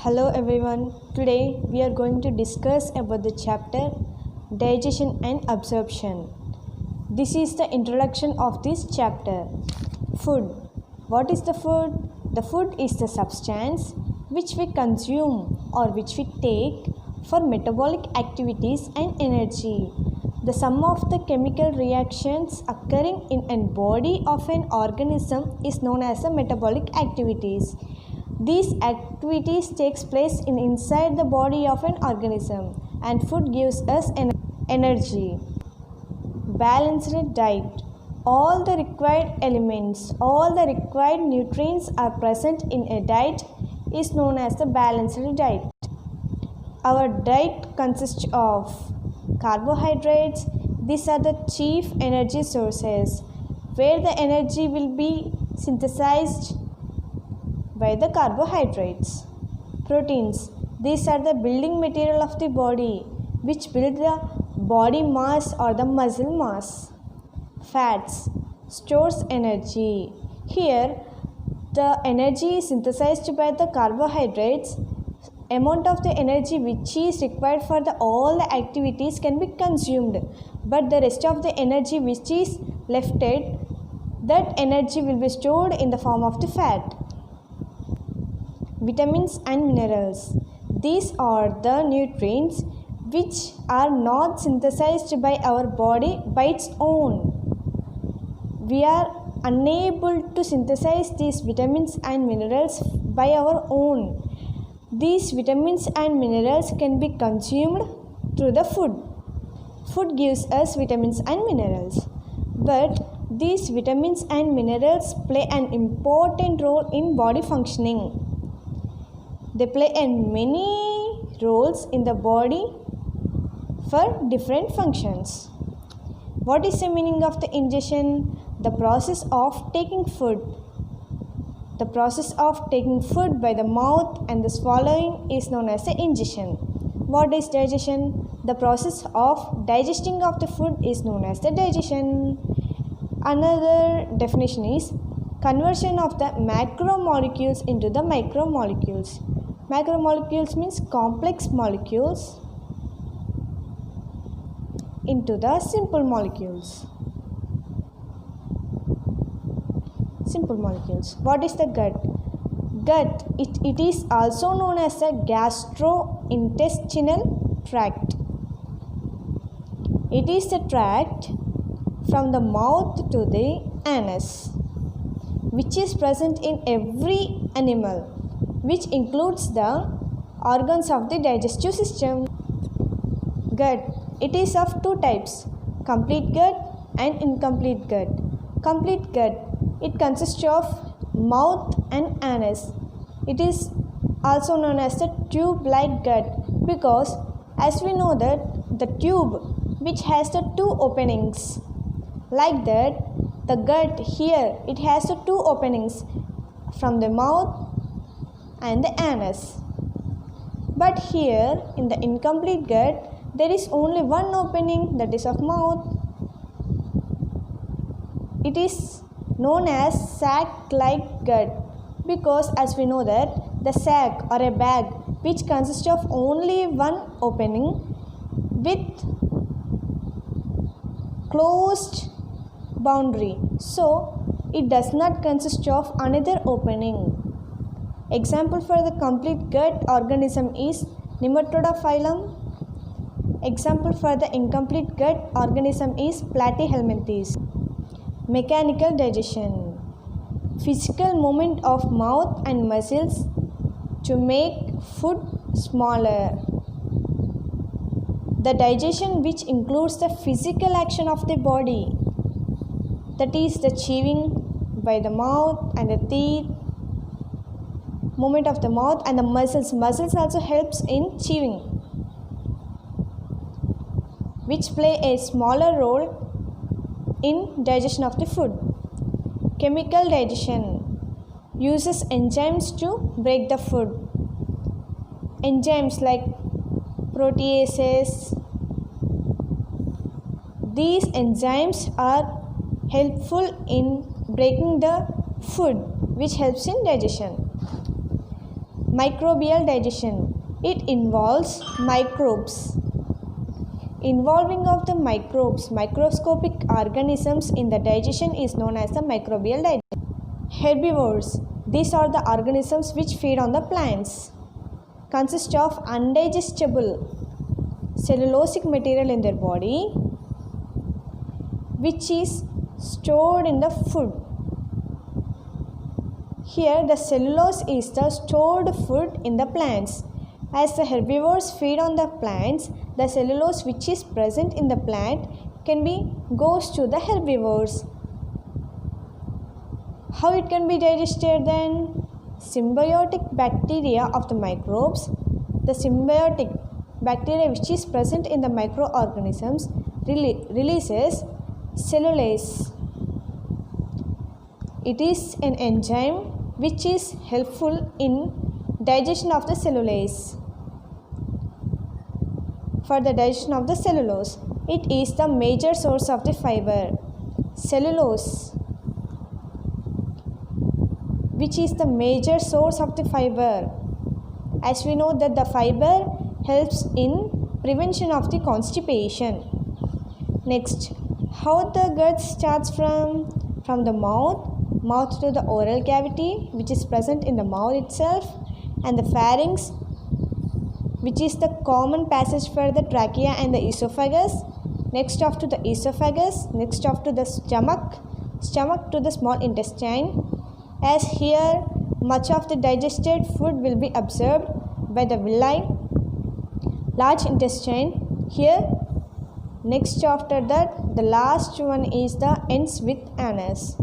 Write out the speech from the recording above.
Hello everyone. Today we are going to discuss about the chapter digestion and absorption. This is the introduction of this chapter. Food. What is the food? The food is the substance which we consume or which we take for metabolic activities and energy. The sum of the chemical reactions occurring in a body of an organism is known as the metabolic activities. These activities takes place inside the body of an organism, and food gives us energy. Balanced diet. All the required elements, all the required nutrients are present in a diet is known as the balanced diet. Our diet consists of carbohydrates. These are the chief energy sources where the energy will be synthesized by the carbohydrates. Proteins. These are the building material of the body which build the body mass or the muscle mass. Fats stores energy. Here the energy is synthesized by the carbohydrates. Amount of the energy which is required for all the activities can be consumed, but the rest of the energy which is left, that energy will be stored in the form of the fat. Vitamins and minerals. These are the nutrients which are not synthesized by our body by its own. We are unable to synthesize these vitamins and minerals by our own. These vitamins and minerals can be consumed through the food. Food gives us vitamins and minerals, but these vitamins and minerals play an important role in body functioning. They play many roles in the body for different functions. What is the meaning of the ingestion? The process of taking food. The process of taking food by the mouth and the swallowing is known as the ingestion. What is digestion? The process of digesting of the food is known as the digestion. Another definition is conversion of the macromolecules into the micromolecules. Macromolecules means complex molecules into the simple molecules. Simple molecules. What is the gut? Gut, it is also known as the gastrointestinal tract. It is the tract from the mouth to the anus, which is present in every animal, which includes the organs of the digestive system. Gut, it is of two types, complete gut and incomplete gut. Complete gut, it consists of mouth and anus. It is also known as the tube-like gut because as we know that the tube which has the two openings, like that the gut here it has the two openings from the mouth and the anus. But here in the incomplete gut there is only one opening, that is of mouth. It is known as sac-like gut because as we know that the sac or a bag which consists of only one opening with closed boundary, so it does not consist of another opening. Example for the complete gut organism is Nematode phylum. Example for the incomplete gut organism is Platyhelminthes. Mechanical digestion. Physical movement of mouth and muscles to make food smaller. The digestion which includes the physical action of the body, that is the chewing by the mouth and the teeth, movement of the mouth and the muscles. Muscles also helps in chewing, which play a smaller role in digestion of the food. Chemical digestion uses enzymes to break the food. Enzymes like proteases. These enzymes are helpful in breaking the food, which helps in digestion. Microbial digestion. It involves microbes. Involving of the microbes, microscopic organisms in the digestion is known as the microbial digestion. Herbivores. These are the organisms which feed on the plants. Consist of undigestible cellulosic material in their body which is stored in the food. Here the cellulose is the stored food in the plants. As the herbivores feed on the plants, the cellulose which is present in the plant goes to the herbivores. How it can be digested then? Symbiotic bacteria of the microbes. The symbiotic bacteria which is present in the microorganisms releases cellulase. It is an enzyme which is helpful in digestion of the cellulase. For the digestion of the cellulose, it is the major source of the fiber. Cellulose, which is the major source of the fiber. As we know that the fiber helps in prevention of the constipation. Next, how the gut starts from the mouth to the oral cavity which is present in the mouth itself, and the pharynx which is the common passage for the trachea and the esophagus. Next off to the esophagus, next off to the stomach to the small intestine. As here much of the digested food will be absorbed by the villi, large intestine. Here next after that the last one is the ends with anus.